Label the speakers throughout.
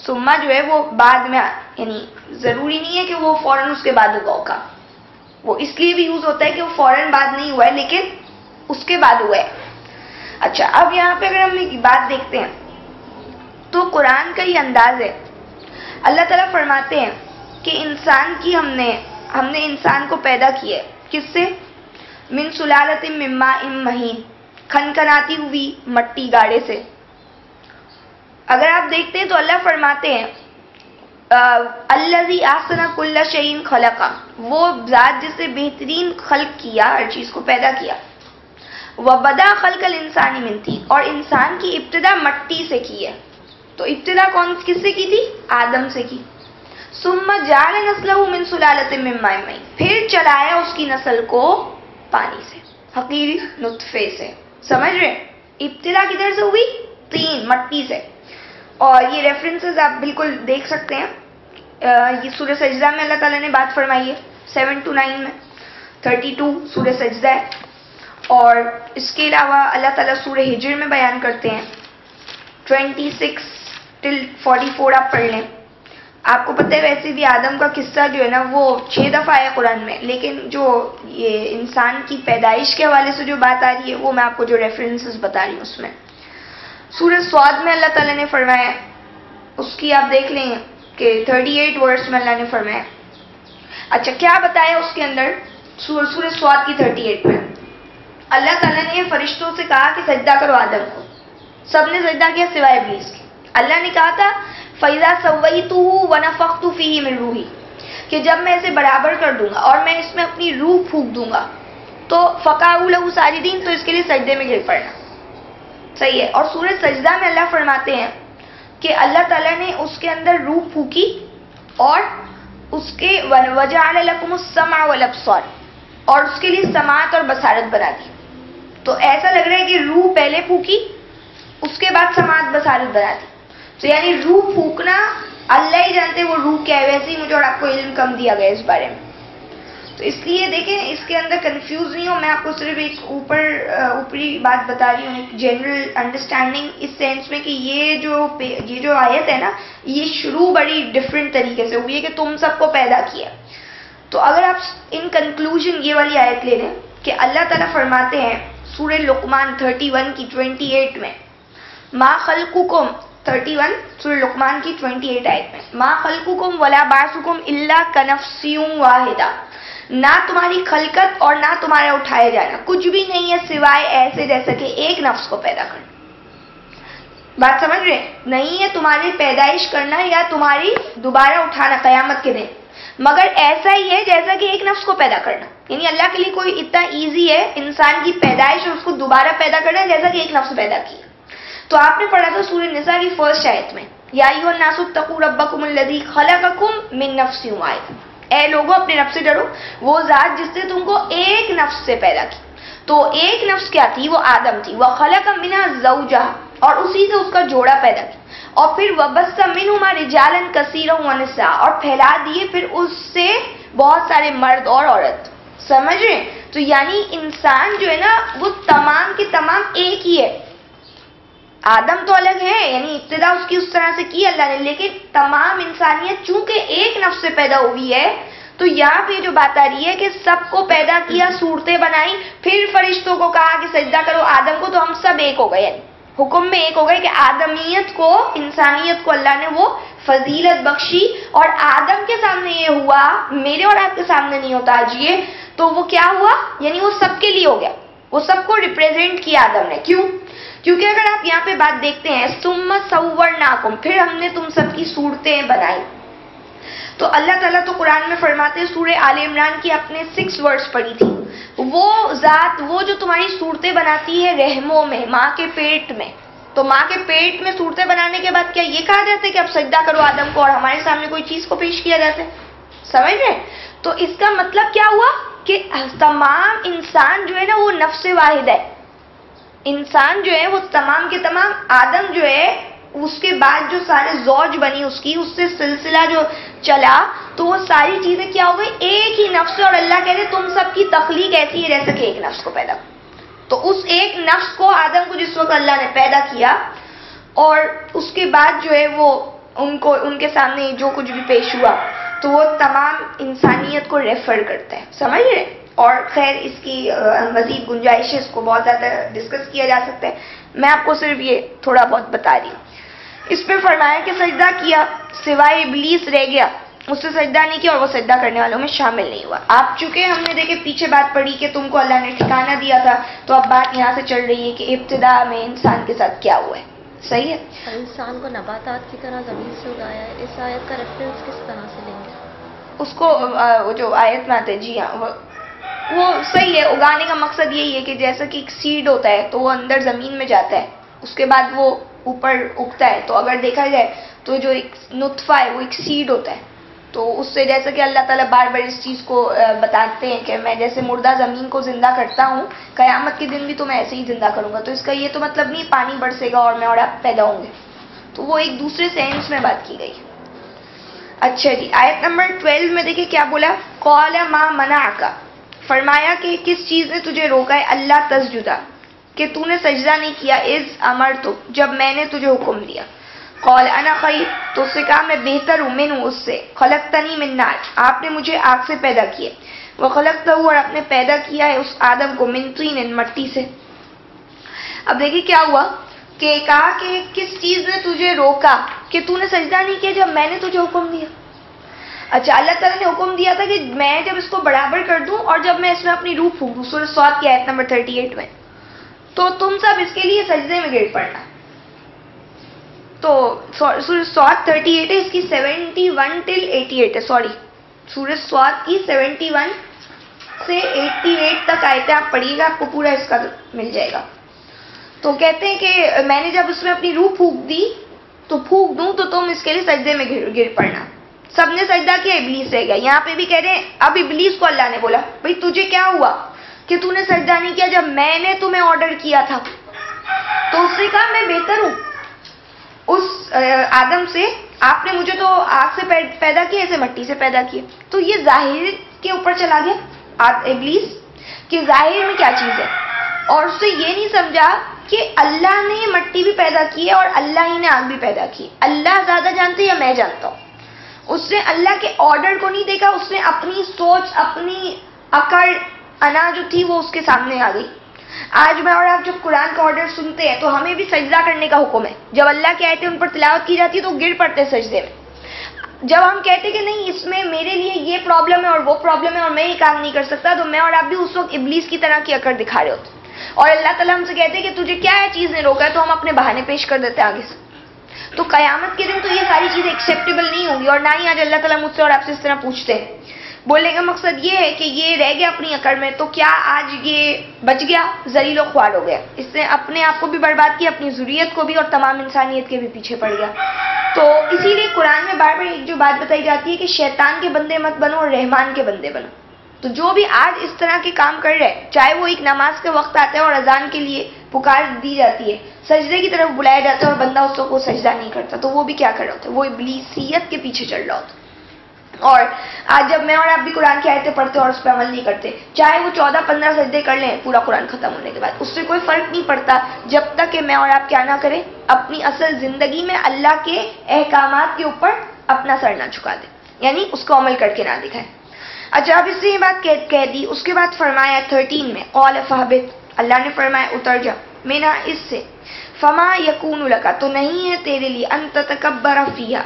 Speaker 1: سما جو ہے وہ بعد میں، یعنی ضروری نہیں ہے کہ وہ فوراً اس کے بعد ہوگا، وہ اس لیے بھی یوز ہوتا ہے کہ وہ فوراً بعد نہیں ہوا ہے لیکن اس کے بعد ہوا ہے۔ اچھا، اب یہاں پہ اگر ہم ایک بات دیکھتے ہیں تو قرآن کا یہ انداز ہے، اللہ تعالیٰ فرماتے ہیں کہ انسان کی ہم نے انسان کو پیدا کیا ہے کس سے؟ من سلالۃ من ماء مہین، کھنکھناتی ہوئی مٹی گاڑے سے۔ اگر آپ دیکھتے ہیں تو اللہ فرماتے ہیں الذی احسن کل شیء خلقہ، وہ ذات جس نے بہترین خلق کیا، ہر چیز کو پیدا کیا۔ وبدا خلق الانسان من طین، اور انسان کی ابتدا مٹی سے کی ہے۔ تو ابتدا کس سے کی تھی؟ آدم سے کی۔ ثم جعل نسلہ من سلالۃ من ماء مہین، پھر چلایا اس کی نسل کو پانی سے، حقیر نطفے سے۔ سمجھ رہے؟ ابتدا کدھر سے ہوئی؟ طین، مٹی سے۔ اور یہ ریفرنسز آپ بالکل دیکھ سکتے ہیں، یہ سورہ سجدہ میں اللہ تعالیٰ نے بات فرمائی ہے 7-9 میں، 32 سورہ سجدہ ہے، اور اس کے علاوہ اللہ تعالیٰ سورہ ہجر میں بیان کرتے ہیں 26-44 آپ پڑھ لیں۔ آپ کو پتہ ہے ویسے بھی آدم کا قصہ جو ہے نا وہ 6 دفعہ آیا قرآن میں، لیکن جو یہ انسان کی پیدائش کے حوالے سے جو بات آ رہی ہے وہ میں آپ کو جو ریفرنسز بتا رہی ہوں اس میں۔ سورہ صاد میں اللہ تعالیٰ نے فرمایا، اس کی آپ دیکھ لیں کہ 38 ورس میں اللہ نے فرمایا۔ اچھا، کیا بتایا اس کے اندر؟ سورہ صاد کی 38 میں اللہ تعالیٰ نے فرشتوں سے کہا کہ سجدہ کرو آدم کو، سب نے سجدہ کیا سوائے ابلیس کے۔ اللہ نے کہا تھا فَإِذَا سَوَّيْتُهُ وَنَفَخْتُ فِيهِ مِن رُوحِي، کہ جب میں اسے برابر کر دوں گا اور میں اس میں اپنی روح پھونک دوں گا تو فَقَعُوا لَهُ سَاجِدِينَ، تو اس کے لیے سجدے میں گر پڑنا۔ صحیح ہے۔ اور سورہ سجدہ میں اللہ فرماتے ہیں کہ اللہ تعالیٰ نے اس کے اندر روح پھونکی اور اس کے وَجَعَلَ لَكُمُ السَّمْعَ وَالْأَبْصَارَ، اور اس کے لیے سماعت اور بصارت بنا دی۔ تو ایسا لگ رہا ہے کہ روح پہلے پھونکی، اس کے بعد سماعت بصارت بنا دی۔ تو یعنی روح پھونکنا اللہ ہی جانتے وہ روح کیا ہے، ویسے ہی مجھے اور آپ کو علم کم دیا گیا اس بارے میں۔ تو اس لیے دیکھیں اس کے اندر کنفیوز نہیں ہو، میں آپ کو صرف ایک اوپری بات بتا رہی ہوں، ایک جنرل انڈرسٹینڈنگ اس سینس میں کہ یہ جو آیت ہے نا یہ شروع بڑی ڈفرینٹ طریقے سے ہوئی ہے کہ تم سب کو پیدا کیا۔ تو اگر آپ ان کنکلوژن یہ والی آیت لے لیں کہ اللہ تعالیٰ فرماتے ہیں سورہ لقمان 31 کی 28 میں، ما خلقکم، 31 سورہ لقمان کی 28 آیت میں، ما خلقکم ولا بعثکم الا کنفس واحدہ، نہ تمہاری خلقت اور نہ تمہارا اٹھایا جانا کچھ بھی نہیں ہے سوائے ایسے جیسا کہ ایک نفس کو پیدا کرنا۔ بات سمجھ رہے؟ نہیں ہے تمہاری پیدائش کرنا یا تمہاری دوبارہ اٹھانا قیامت کے دن، مگر ایسا ہی ہے جیسا کہ ایک نفس کو پیدا کرنا۔ یعنی اللہ کے لیے کوئی اتنا ایزی ہے انسان کی پیدائش اور اس کو دوبارہ پیدا کرنا جیسا کہ ایک نفس پیدا کیا۔ تو آپ نے پڑھا تھا سورہ نساء کی 1 آیت میں، یا ایھا الناس اتقوا ربکم الذی خلقکم من نفس واحدہ، اے لوگوں اپنے رب سے ڈرو، وہ ذات جس نے تم کو ایک نفس سے پیدا کی۔ تو ایک نفس کیا تھی؟ وہ آدم تھی۔ وخلق منها زوجها، اور اسی سے اس کا جوڑا پیدا کیا، اور پھر وبث منهما رجالا كثيرا ونساء، اور پھیلا دیے پھر اس سے بہت سارے مرد اور عورت۔ سمجھ رہے؟ تو یعنی انسان جو ہے نا وہ تمام کے تمام ایک ہی ہے۔ آدم تو الگ ہے، یعنی ابتدا اس کی اس طرح سے کی اللہ نے، لیکن تمام انسانیت چونکہ ایک نفس سے پیدا ہوئی ہے تو یہاں پہ جو بات آ رہی ہے کہ سب کو پیدا کیا، صورتیں بنائی، پھر فرشتوں کو کہا کہ سجدہ کرو آدم کو، تو ہم سب ایک ہو گئے، یعنی حکم میں ایک ہو گئے کہ آدمیت کو، انسانیت کو اللہ نے وہ فضیلت بخشی، اور آدم کے سامنے یہ ہوا، میرے اور آپ کے سامنے نہیں ہوتا آج یہ، تو وہ کیا ہوا؟ یعنی وہ سب کے لیے ہو گیا، وہ سب کو ریپریزنٹ کیا آدم نے۔ کیوں؟ کیونکہ اگر آپ یہاں پہ بات دیکھتے ہیں ثم صورناکم، پھر ہم نے تم سب کی صورتیں بنائی، تو اللہ تعالیٰ تو قرآن میں فرماتے ہیں، سورہ آل عمران کی اپنے 6 ورس پڑھی تھی، وہ ذات وہ جو تمہاری صورتیں بناتی ہے رحموں میں، ماں کے پیٹ میں، تو ماں کے پیٹ میں صورتیں بنانے کے بعد کیا یہ کہا جاتا ہے کہ اب سجدہ کرو آدم کو اور ہمارے سامنے کوئی چیز کو پیش کیا جاتا ہے؟ سمجھ رہے؟ تو اس کا مطلب کیا ہوا کہ تمام انسان جو ہے نا وہ نفس واحد ہے، انسان جو ہے وہ تمام کے تمام، آدم جو ہے اس کے بعد جو سارے زوج بنی اس کی، اس سے سلسلہ جو چلا، تو وہ ساری چیزیں کیا ہو گئی؟ ایک ہی نفس، اور اللہ کہتے تم سب کی تخلیق ایسی ہے جیسا کہ ایک نفس کو پیدا۔ تو اس ایک نفس کو، آدم کو جس وقت اللہ نے پیدا کیا اور اس کے بعد جو ہے وہ ان کے سامنے جو کچھ بھی پیش ہوا تو وہ تمام انسانیت کو ریفر کرتا ہے. سمجھ رہے؟ اور خیر اس کی مزید گنجائش ہے، اس کو بہت زیادہ ڈسکس کیا جا سکتا ہے، میں آپ کو صرف یہ تھوڑا بہت بتا رہی ہوں. اس پہ فرمایا کہ سجدہ کیا سوائے ابلیس رہ گیا، اس سے سجدہ نہیں کیا اور وہ سجدہ کرنے والوں میں شامل نہیں ہوا. آپ چونکہ ہم نے دیکھے پیچھے بات پڑھی کہ تم کو اللہ نے ٹھکانہ دیا تھا، تو اب بات یہاں سے چل رہی ہے کہ ابتدا میں انسان کے ساتھ کیا ہوا ہے. صحیح ہے؟
Speaker 2: انسان کو نباتات کی طرح زمین سے اگایا ہے. اس آیت کا ریفرنس کس طرح سے لیں گے؟
Speaker 1: اس کو جو آیت میں آتے ہیں، جی ہاں وہ صحیح ہے. اگانے کا مقصد یہی ہے کہ جیسا کہ ایک سیڈ ہوتا ہے تو وہ اندر زمین میں جاتا ہے، اس کے بعد وہ اوپر اگتا ہے. تو اگر دیکھا جائے تو جو ایک نطفہ ہے وہ ایک سیڈ ہوتا ہے. تو اس سے جیسا کہ اللہ تعالیٰ بار بار اس چیز کو بتاتے ہیں کہ میں جیسے مردہ زمین کو زندہ کرتا ہوں، قیامت کے دن بھی تو میں ایسے ہی زندہ کروں گا. تو اس کا یہ تو مطلب نہیں پانی برسے گا اور میں اور آپ پیدا ہوں گے. تو وہ ایک دوسرے سینس میں بات کی گئی. اچھا جی، آیت نمبر 12 میں دیکھیں کیا بولا. قال ما منعک، فرمایا کہ کس چیز نے تجھے روکا ہے اللہ تسجدا، کہ تو نے سجدہ نہیں کیا، اذ امرتک، جب میں نے تجھے حکم دیا. قال انا خیر، تو اس سے کہا میں بہتر ہوں، منہ اس سے، خلقتنی من نار، آپ نے مجھے آگ سے پیدا کیا، وخلقتہ، اور آپ نے پیدا کیا ہے اس آدم کو من طین، مٹی سے. اب دیکھیں کیا ہوا کہ کہا کہ کس چیز نے تجھے روکا کہ تو نے سجدہ نہیں کیا جب میں نے تجھے حکم دیا. اچھا، اللہ تعالیٰ نے حکم دیا تھا کہ میں جب اس کو برابر کر دوں اور جب میں اس میں اپنی روح پھونک دوں، سورہ صاد کی آیت نمبر 38 میں، تو تم سب اس کے لیے سجدے میں گر پڑنا. تو سورہ صاد 38 ہے، اس کی 71 till 88 ہے، سوری سورہ صاد کی 71 سے 88 تک آیتیں آپ پڑھیے گا، آپ کو پورا اس کا مل جائے گا. تو کہتے ہیں کہ میں نے جب اس میں اپنی روح پھونک دی تو پھونک دوں تو تم اس کے لیے سجدے میں گر پڑنا. سب نے سجدہ کیا، ابلیس رہ گیا. یہاں پہ بھی کہہ رہے ہیں اب ابلیس کو اللہ نے بولا بھئی تجھے کیا ہوا کہ تو نے سجدہ نہیں کیا جب میں نے تمہیں آرڈر کیا تھا. تو اس نے کہا میں بہتر ہوں اس آدم سے، آپ نے مجھے تو آگ سے پیدا کیا، اسے مٹی سے پیدا کیا. تو یہ ظاہر کے اوپر چلا گیا ابلیس کہ ظاہر میں کیا چیز ہے، اور اس سے یہ نہیں سمجھا کہ اللہ نے مٹی بھی پیدا کی ہے اور اللہ ہی نے آگ بھی پیدا کی. اللہ زیادہ جانتے یا میں جانتا ہوں. اس نے اللہ کے آرڈر کو نہیں دیکھا، اس نے اپنی سوچ، اپنی عقل انا جو تھی وہ اس کے سامنے آ گئی. آج میں اور آپ جب قرآن کا آرڈر سنتے ہیں تو ہمیں بھی سجدہ کرنے کا حکم ہے. جب اللہ کی آیتیں ان پر تلاوت کی جاتی ہے تو گر پڑتے سجدے میں. جب ہم کہتے کہ نہیں اس میں میرے لیے یہ پرابلم ہے اور وہ پرابلم ہے اور میں یہ کام نہیں کر سکتا، تو میں اور آپ بھی اس وقت ابلیس کی طرح کی عقل دکھا رہے ہوتے. اور اللہ تعالیٰ ہم سے کہتے ہیں کہ تجھے کیا ہے چیز نے روکا ہے، تو ہم اپنے بہانے پیش کر دیتے آگے سے. تو قیامت کے دن تو یہ ساری چیزیں ایکسیپٹیبل نہیں ہوں گی، اور نہ ہی آج اللہ تعالیٰ مجھ سے اور آپ سے اس طرح پوچھتے ہیں. بولنے کا مقصد یہ ہے کہ یہ رہ گیا اپنی عقل میں، تو کیا آج یہ بچ گیا، ذلیل و خوار ہو گیا. اس نے اپنے آپ کو بھی برباد کیا، اپنی ذریت کو بھی، اور تمام انسانیت کے بھی پیچھے پڑ گیا. تو اسی لیے قرآن میں بار بار ایک جو بات بتائی جاتی ہے کہ شیطان کے بندے مت بنو اور رحمان کے بندے بنو. تو جو بھی آج اس طرح کے کام کر رہے ہیں، چاہے وہ ایک نماز کے وقت آتا ہے اور اذان کے لیے پکار دی جاتی ہے، سجدے کی طرف بلایا جاتا ہے اور بندہ اس کو سجدہ نہیں کرتا، تو وہ بھی کیا کر رہا ہوتا ہے، وہ ابلیسیت کے پیچھے چل رہا ہوتا ہے. اور آج جب میں اور آپ بھی قرآن کی آیتیں پڑھتے اور اس پہ عمل نہیں کرتے، چاہے وہ 14-15 سجدے کر لیں پورا قرآن ختم ہونے کے بعد، اس سے کوئی فرق نہیں پڑتا جب تک کہ میں اور آپ کیا نہ کریں، اپنی اصل زندگی میں اللہ کے احکامات کے اوپر اپنا سر نہ جھکا دیں، یعنی اس کو عمل کر کے نہ دکھائیں. اچھا، اب اس نے یہ بات کہہ دی. اس کے بعد فرمایا 13 میں قال فہبط، اللہ نے فرمایا اتر جا، مینا اس سے، فما یکون لک، تو نہیں ہے تیرے لیے، ان تتکبر فیہا،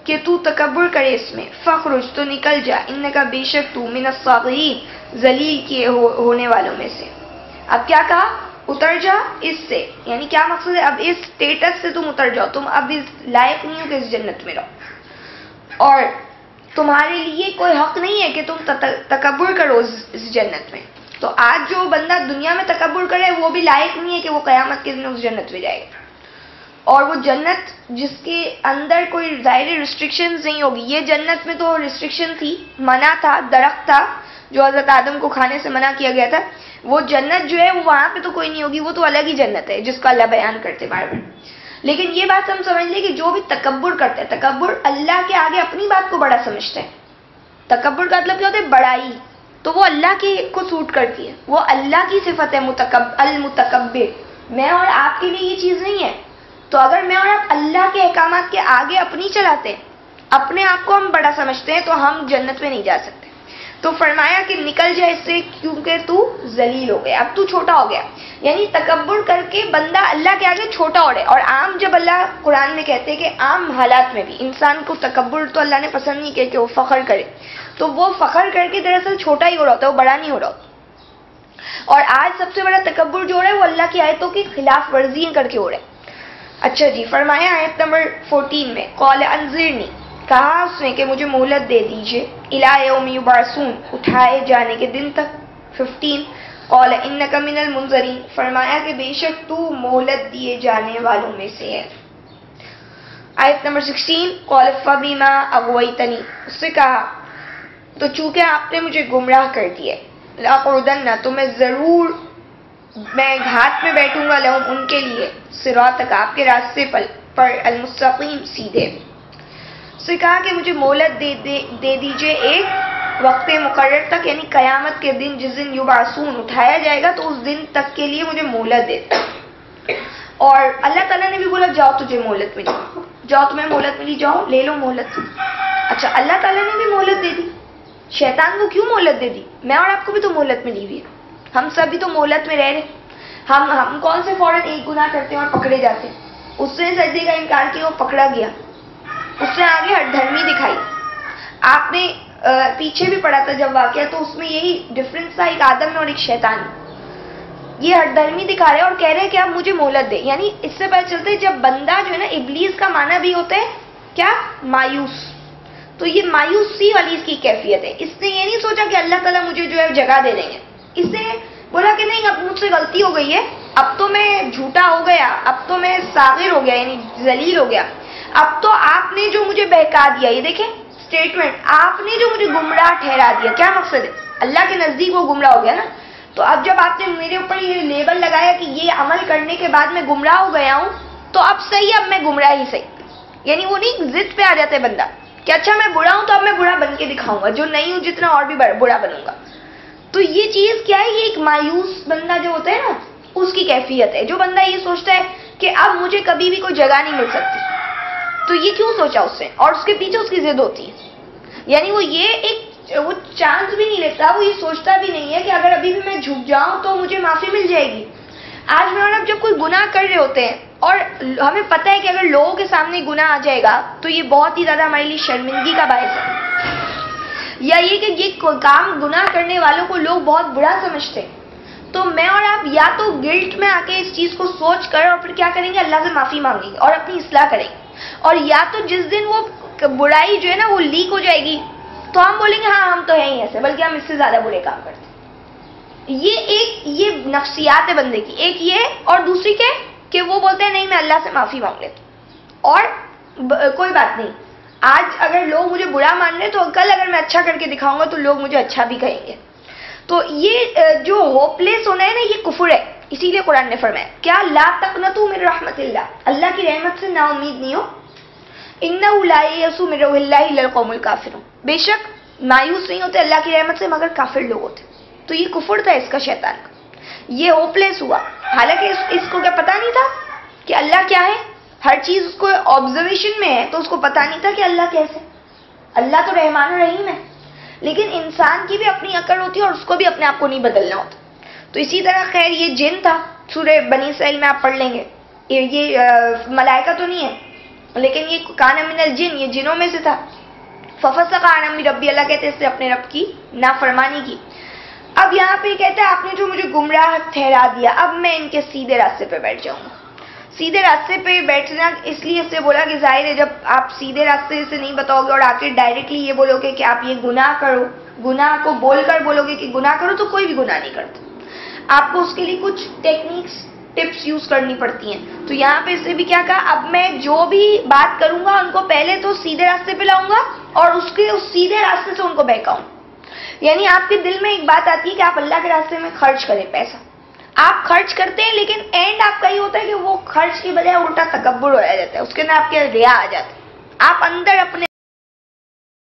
Speaker 1: کہ تو تکبر کرے اس میں، فخرج، تو نکل جا، انکا بے شک تو، من الصاغرین، ذلیل کیے ہونے والوں میں سے. اب کیا کہا، اتر جا اس سے، یعنی کیا مقصد ہے، اب اس سٹیٹس سے تم اتر جاؤ، تم اب اس لائق نہیں ہو کہ اس جنت میں رہو، اور تمہارے لیے کوئی حق نہیں ہے کہ تم تکبر کرو اس جنت میں. تو آج جو بندہ دنیا میں تکبر کرے وہ بھی لائق نہیں ہے کہ وہ قیامت کے دن اس جنت میں جائے گا. اور وہ جنت جس کے اندر کوئی ظاہری ریسٹرکشنز نہیں ہوگی، یہ جنت میں تو ریسٹرکشن تھی، منع تھا، درخت تھا جو حضرت آدم کو کھانے سے منع کیا گیا تھا. وہ جنت جو ہے وہ وہاں پہ تو کوئی نہیں ہوگی، وہ تو الگ ہی جنت ہے جس کو اللہ بیان کرتے بار بار. لیکن یہ بات ہم سمجھ لیں کہ جو بھی تکبر کرتا ہے، تکبر اللہ کے آگے اپنی بات کو بڑا سمجھتا ہے. تکبر کا مطلب کیا ہوتا ہے، بڑائی، تو وہ اللہ کے کو سوٹ کرتی ہے، وہ اللہ کی صفت ہے المتکبر. میں اور آپ کے لیے یہ چیز نہیں ہے. تو اگر میں اور آپ اللہ کے احکامات کے آگے اپنی چلاتے ہیں، اپنے آپ کو ہم بڑا سمجھتے ہیں، تو ہم جنت میں نہیں جا سکتے. تو فرمایا کہ نکل جائے اس سے کیونکہ تو ذلیل ہو گیا، اب تو چھوٹا ہو گیا. یعنی تکبر کر کے بندہ اللہ کے آگے چھوٹا ہو رہا ہے. اور عام جب اللہ قرآن میں کہتے ہیں کہ عام حالات میں بھی انسان کو تکبر تو اللہ نے پسند نہیں کیا کہ وہ فخر کرے، تو وہ فخر کر کے دراصل چھوٹا ہی ہو رہا ہوتا ہے، وہ بڑا نہیں ہو رہا ہوتا. اور آج سب سے بڑا تکبر جو ہو رہا ہے وہ اللہ کی آیتوں کی خلاف ورزیاں کر کے ہو رہا ہے. اچھا جی، فرمایا آیت نمبر 14 میں قال انذرنی، کہا اس نے کہ مجھے مہلت دے دیجئے، الی یوم یبعثون، اٹھائے جانے کے دن تک. 15 قال انک من المنذرین، فرمایا کہ بے شک تو مہلت دیے جانے والوں میں سے ہے. آیت نمبر 16 قال فبما اغویتنی، اس سے کہا تو چونکہ آپ نے مجھے گمراہ کر دیا، لاقعدن، تو میں ضرور میں گھات میں بیٹھوں گا، لہم، ان کے لیے، صراطک، آپ کے راستے پر المستقیم، سیدھے. اس سے کہا کہ مجھے مہلت دے دیجئے ایک وقت مقرر تک، یعنی قیامت کے دن، جس دن یبعثون، اٹھایا جائے گا، تو اس دن تک کے لیے مجھے مہلت دے. اور اللہ تعالیٰ نے بھی بولا جاؤ تجھے مہلت ملی، جاؤ تمہیں مہلت ملی، جاؤ لے لو مہلت. اچھا، اللہ تعالیٰ نے بھی مہلت دے دی، شیطان کو کیوں مہلت دے دی؟ میں اور آپ کو بھی تو مہلت ملی ہوئی ہے، ہم سب بھی تو مہلت میں رہ رہے. ہم کون سے فوراً ایک گناہ کرتے ہیں اور پکڑے جاتے ہیں؟ اس نے سجدے کا انکار کیا، وہ پکڑا گیا، اس نے آگے ہٹ دھرمی دکھائی. آپ نے پیچھے بھی پڑھا تھا جب واقعہ، تو اس میں یہی ڈفرنس تھا، ایک آدم اور ایک شیطان. یہ ہٹ دھرمی دکھا رہے اور کہہ رہے کہ اب مجھے مہلت دے. یعنی اس سے پتہ چلتا ہے جب بندہ جو ہے نا، ابلیس کا معنی بھی ہوتا ہے کیا؟ مایوس. تو یہ مایوسی والی اس کی کیفیت ہے. اس نے یہ نہیں سوچا کہ اللہ تعالیٰ مجھے جو ہے جگہ دے دیں گے، اس نے بولا کہ نہیں، اب مجھ سے غلطی ہو گئی ہے، اب تو میں جھوٹا ہو گیا، اب تو میں صاغر ہو گیا، یعنی ذلیل ہو گیا. اب تو آپ نے جو مجھے بہکا دیا، یہ دیکھیں اسٹیٹمنٹ، آپ نے جو مجھے گمراہ ٹھہرا دیا. کیا مقصد ہے؟ اللہ کے نزدیک وہ گمراہ ہو گیا نا. تو اب جب آپ نے میرے اوپر یہ لیبل لگایا کہ یہ عمل کرنے کے بعد میں گمراہ ہو گیا ہوں، تو اب صحیح، اب میں گمراہ ہی صحیح. یعنی وہ نہیں، ضد پہ آ جاتا ہے بندہ کہ اچھا میں برا ہوں تو اب میں برا بن کے دکھاؤں گا، جو نہیں ہوں جتنا اور بھی برا بنوں گا. تو یہ چیز کیا ہے؟ یہ ایک مایوس بندہ جو ہوتا ہے نا، اس کی کیفیت ہے. جو بندہ یہ سوچتا ہے کہ اب مجھے کبھی بھی کوئی جگہ نہیں مل سکتی، تو یہ کیوں سوچا اس نے، اور اس کے پیچھے اس کی ضد ہوتی ہے. یعنی وہ چانس بھی نہیں لیتا، وہ یہ سوچتا بھی نہیں ہے کہ اگر ابھی بھی میں جھک جاؤں تو مجھے معافی مل جائے گی. آج میں اور اب جب کوئی گناہ کر رہے ہوتے ہیں اور ہمیں پتہ ہے کہ اگر لوگوں کے سامنے گناہ آ جائے گا تو یہ بہت ہی زیادہ ہمارے لیے شرمندگی کا باعث ہے، یا یہ کہ یہ کام گناہ کرنے والوں کو لوگ بہت برا سمجھتے ہیں، تو میں اور آپ یا تو گلٹ میں آ کے اس چیز کو سوچ کر اور پھر کیا کریں گے؟ اللہ سے معافی مانگیں گے اور اپنی اصلاح کریں گے. اور یا تو جس دن وہ برائی جو ہے نا وہ لیک ہو جائے گی تو ہم بولیں گے ہاں ہم تو ہیں ہی ایسے، بلکہ ہم اس سے زیادہ برے کام کرتے ہیں. یہ نفسیات ہے بندے کی. ایک یہ، اور دوسری کیا کہ وہ بولتے ہیں نہیں میں اللہ سے معافی مانگ لیتا ہوں، اور کوئی بات نہیں، آج اگر لوگ مجھے برا مان رہے تو کل اگر میں اچھا کر کے دکھاؤں گا تو لوگ مجھے اچھا بھی کہیں گے. تو یہ جو ہوپ لیس ہونا ہے نا، یہ کفر ہے. اسی لیے قرآن نے فرمایا کیا لا تقنطوا من رحمت اللہ کی رحمت سے نا امید نہیں ہو. انہ لا یئس من روح اللہ الا القوم الکافرون، بے شک مایوس نہیں ہوتے اللہ کی رحمت سے مگر کافر لوگ ہوتے. تو یہ کفر تھا اس کا، شیطان کا. یہ ہوپ لیس ہوا، حالانکہ اس کو کیا پتا نہیں تھا کہ اللہ کیا ہے. ہر چیز اس کو آبزرویشن میں ہے، تو اس کو پتا نہیں تھا کہ اللہ کیسے. اللہ تو رحمان الرحیم ہے، لیکن انسان کی بھی اپنی عقل ہوتی ہے اور اس کو بھی اپنے آپ کو نہیں بدلنا ہوتا. تو اسی طرح خیر یہ جن تھا، سورہ بنی اسرائیل میں آپ پڑھ لیں گے. یہ ملائکہ تو نہیں ہے لیکن یہ کان من الجن، یہ جنوں میں سے تھا. ففسق عن امر ربی، اللہ کہتے ہیں اس نے اپنے رب کی نافرمانی کی. اب یہاں پہ کہتا ہے آپ نے جو مجھے گمراہ ٹھہرا دیا، اب میں ان کے سیدھے راستے پہ بیٹھ جاؤں گا. سیدھے راستے پہ بیٹھنا اس لیے سے بولا کہ ظاہر ہے جب آپ سیدھے راستے سے نہیں بتاؤ گے اور آ کے ڈائریکٹلی یہ بولو گے کہ آپ یہ گناہ کرو، گناہ کو بول کر بولو گے کہ گناہ کرو، تو کوئی بھی گناہ نہیں کرتا. آپ کو اس کے لیے کچھ ٹیکنیکس، ٹپس یوز کرنی پڑتی ہیں. تو یہاں پہ اس نے بھی کیا کہا، اب میں جو بھی بات کروں گا ان کو پہلے تو سیدھے راستے پہ لاؤں گا اور اس سیدھے راستے سے ان کو بہکاؤں. یعنی آپ کے دل میں ایک بات آتی ہے کہ آپ اللہ کے راستے میں خرچ کریں پیسہ، آپ خرچ کرتے ہیں، لیکن اینڈ آپ کا یہ ہوتا ہے کہ وہ خرچ کی بجائے الٹا تکبر ہو جاتا ہے، اس کے اندر آپ کے ریا آ جاتا ہے. آپ اندر اپنے